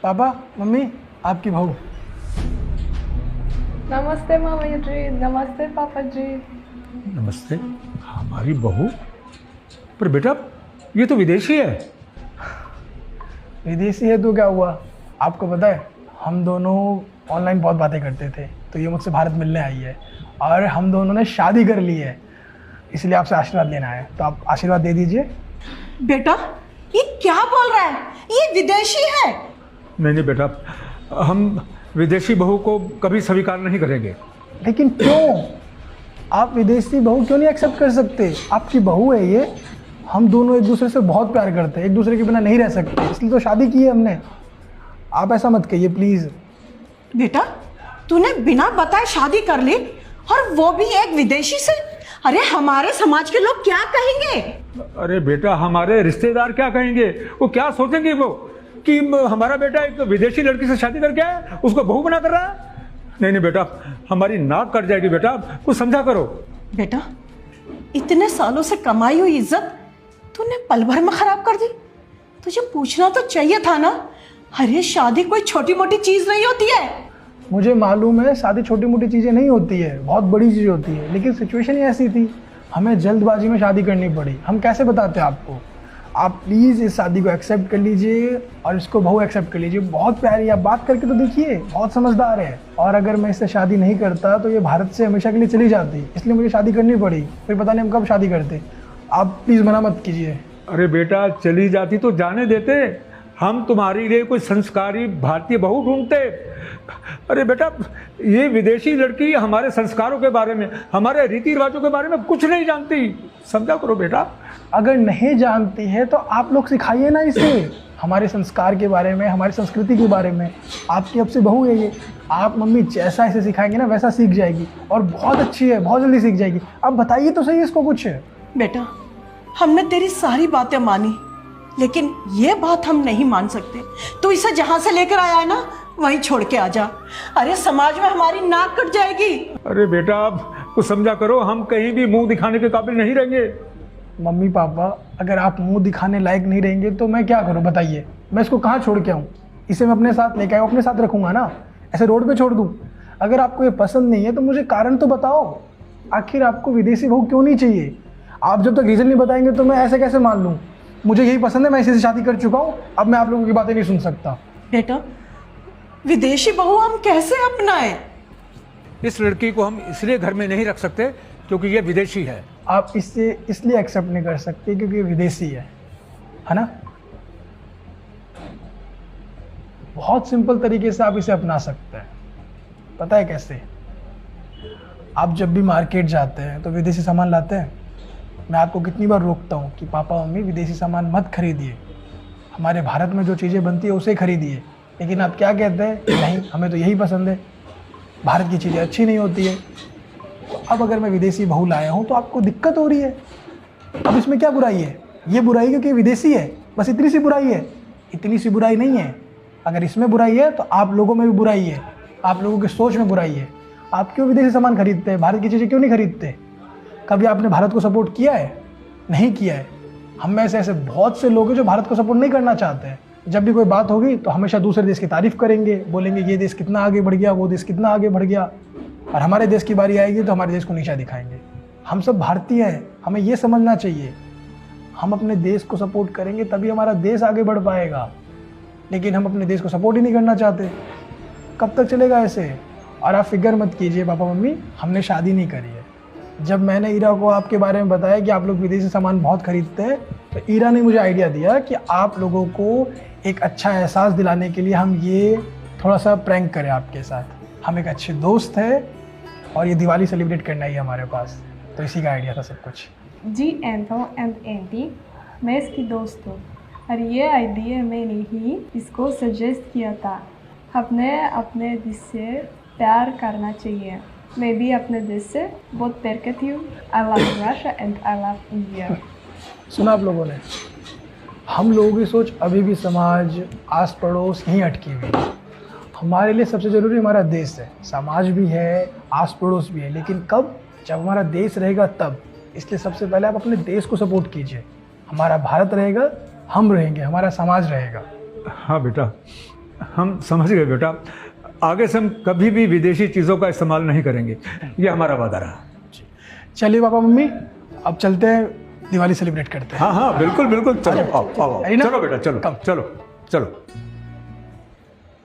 Papa mummy आपकी बहू। नमस्ते मामा जी। नमस्ते पापा जी। नमस्ते। हमारी बहू? पर बेटा ये तो विदेशी है। विदेशी है तो क्या हुआ? आपको पता है हम दोनों ऑनलाइन बहुत बातें करते थे, तो ये मुझसे भारत मिलने आई है और हम दोनों ने शादी कर ली है, इसलिए आपसे आशीर्वाद लेना है, तो आप आशीर्वाद दे दीजिए। बेटा ये क्या बोल रहा है? ये विदेशी है। नहीं नहीं बेटा, हम विदेशी बहू को कभी स्वीकार नहीं करेंगे। लेकिन क्यों? आप विदेशी बहू क्यों नहीं एक्सेप्ट कर सकते? आपकी बहू है ये, हम दोनों एक दूसरे से बहुत प्यार करते हैं, एक दूसरे के बिना नहीं रह सकते, इसलिए तो शादी की है हमने। आप ऐसा मत कहिए प्लीज़। बेटा तूने बिना बताए शादी कर ली और वो भी एक विदेशी से। अरे हमारे समाज के लोग क्या कहेंगे? अरे बेटा हमारे रिश्तेदार क्या कहेंगे? वो क्या सोचेंगे वो कि हमारा बेटा एक विदेशी लड़की से शादी करके आया, उसको बहू बना कर रहा है। नहीं नहीं बेटा, हमारी नाक कट जाएगी बेटा, कुछ समझा करो। बेटा इतने सालों से कमाई हुई इज्जत तूने पल भर में खराब कर दी। तुझे पूछना तो चाहिए था ना। अरे शादी कोई छोटी मोटी चीज नहीं होती है। मुझे मालूम है शादी छोटी मोटी चीज़ें नहीं होती है, बहुत बड़ी चीज़ होती है, लेकिन सिचुएशन ही ऐसी थी, हमें जल्दबाजी में शादी करनी पड़ी। हम कैसे बताते आपको? आप प्लीज़ इस शादी को एक्सेप्ट कर लीजिए और इसको बहू एक्सेप्ट कर लीजिए। बहुत प्यारी, आप बात करके तो देखिए, बहुत समझदार है। और अगर मैं इससे शादी नहीं करता तो ये भारत से हमेशा के लिए चली जाती, इसलिए मुझे शादी करनी पड़ी। फिर पता नहीं हम कब शादी करते। आप प्लीज़ मना मत कीजिए। अरे बेटा चली जाती तो जाने देते, हम तुम्हारे लिए कोई संस्कारी भारतीय बहू ढूंढते। अरे बेटा ये विदेशी लड़की हमारे संस्कारों के बारे में, हमारे रीति रिवाजों के बारे में कुछ नहीं जानती, समझा करो बेटा। अगर नहीं जानती है तो आप लोग सिखाइए ना इसे, हमारे संस्कार के बारे में, हमारी संस्कृति के बारे में। आपकी अब से बहू है ये, आप मम्मी जैसा इसे सिखाएंगे ना वैसा सीख जाएगी और बहुत अच्छी है, बहुत जल्दी सीख जाएगी। अब बताइए तो सही इसको कुछ। बेटा हमने तेरी सारी बातें मानी, लेकिन ये बात हम नहीं मान सकते। तू इसे जहां से लेकर आया है ना वहीं छोड़ के आ जा। अरे समाज में हमारी नाक कट जाएगी। अरे बेटा आप कुछ समझा करो, हम कहीं भी मुंह दिखाने के काबिल नहीं रहेंगे। मम्मी पापा अगर आप मुंह दिखाने लायक नहीं रहेंगे तो मैं क्या करूं बताइए? मैं इसको कहाँ छोड़ के आऊँ? इसे मैं अपने साथ लेके आऊँ, अपने साथ रखूँगा ना, ऐसे रोड पे छोड़ दूँ? अगर आपको ये पसंद नहीं है तो मुझे कारण तो बताओ, आखिर आपको विदेशी बहू क्यों नहीं चाहिए? आप जब तक रीज़न नहीं बताएंगे तो मैं ऐसे कैसे मान लूँ? मुझे यही पसंद है, मैं इसी से शादी कर चुका हूँ, अब मैं आप लोगों की बातें नहीं सुन सकता। बेटा विदेशी बहू हम कैसे अपनाएं? इस लड़की को हम इसलिए घर में नहीं रख सकते क्योंकि ये विदेशी है। आप इससे इसलिए एक्सेप्ट नहीं कर सकते क्योंकि ये विदेशी है ना? बहुत सिंपल तरीके से आप इसे अपना सकते हैं। पता है कैसे? आप जब भी मार्केट जाते हैं तो विदेशी सामान लाते हैं। मैं आपको कितनी बार रोकता हूँ कि पापा मम्मी विदेशी सामान मत खरीदिए, हमारे भारत में जो चीज़ें बनती है उसे खरीदिए, लेकिन आप क्या कहते हैं? नहीं हमें तो यही पसंद है, भारत की चीज़ें अच्छी नहीं होती है। तो अब अगर मैं विदेशी बहू लाया हूँ तो आपको दिक्कत हो रही है। अब इसमें क्या बुराई है? ये बुराई क्योंकि विदेशी है, बस इतनी सी बुराई है। इतनी सी बुराई नहीं है। अगर इसमें बुराई है तो आप लोगों में भी बुराई है, आप लोगों की सोच में बुराई है। आप क्यों विदेशी सामान खरीदते हैं? भारत की चीज़ें क्यों नहीं खरीदते? कभी आपने भारत को सपोर्ट किया है? नहीं किया है। हम में से ऐसे बहुत से लोग हैं जो भारत को सपोर्ट नहीं करना चाहते हैं। जब भी कोई बात होगी तो हमेशा दूसरे देश की तारीफ करेंगे, बोलेंगे ये देश कितना आगे बढ़ गया, वो देश कितना आगे बढ़ गया, और हमारे देश की बारी आएगी तो हमारे देश को नीचा दिखाएंगे। हम सब भारतीय हैं, हमें ये समझना चाहिए, हम अपने देश को सपोर्ट करेंगे तभी हमारा देश आगे बढ़ पाएगा। लेकिन हम अपने देश को सपोर्ट ही नहीं करना चाहते, कब तक चलेगा ऐसे? और आप फिक्र मत कीजिए पापा मम्मी, हमने शादी नहीं करी है। जब मैंने ईरा को आपके बारे में बताया कि आप लोग विदेशी सामान बहुत खरीदते हैं, तो ईरा ने मुझे आइडिया दिया कि आप लोगों को एक अच्छा एहसास दिलाने के लिए हम ये थोड़ा सा प्रैंक करें आपके साथ। हम एक अच्छे दोस्त हैं और ये दिवाली सेलिब्रेट करना ही है हमारे पास, तो इसी का आइडिया था सब कुछ। जी एंथो एंड एंटी, मैं इसकी दोस्त हूँ और ये आइडिया मैंने ही इसको सजेस्ट किया था। अपने देश से प्यार करना चाहिए। मैं भी अपने देश से बहुत प्यार करती हूँ। I love Russia and I love India. सुना आप लोगों ने? हम लोगों की सोच अभी भी समाज, आस पड़ोस यहीं अटकी हुई है। हमारे लिए सबसे ज़रूरी हमारा देश है, समाज भी है, आस पड़ोस भी है, लेकिन कब? जब हमारा देश रहेगा तब। इसलिए सबसे पहले आप अपने देश को सपोर्ट कीजिए। हमारा भारत रहेगा, हम रहेंगे, हमारा समाज रहेगा। हाँ बेटा, हम समझ गए बेटा, आगे से हम कभी भी विदेशी चीज़ों का इस्तेमाल नहीं करेंगे, ये हमारा वादा रहा। चलिए पापा मम्मी, अब चलते हैं, दिवाली सेलिब्रेट करते हैं। हाँ हाँ बिल्कुल बिल्कुल, चलो आओ आओ, है ना? चलो बेटा, चलो कम। चलो चलो।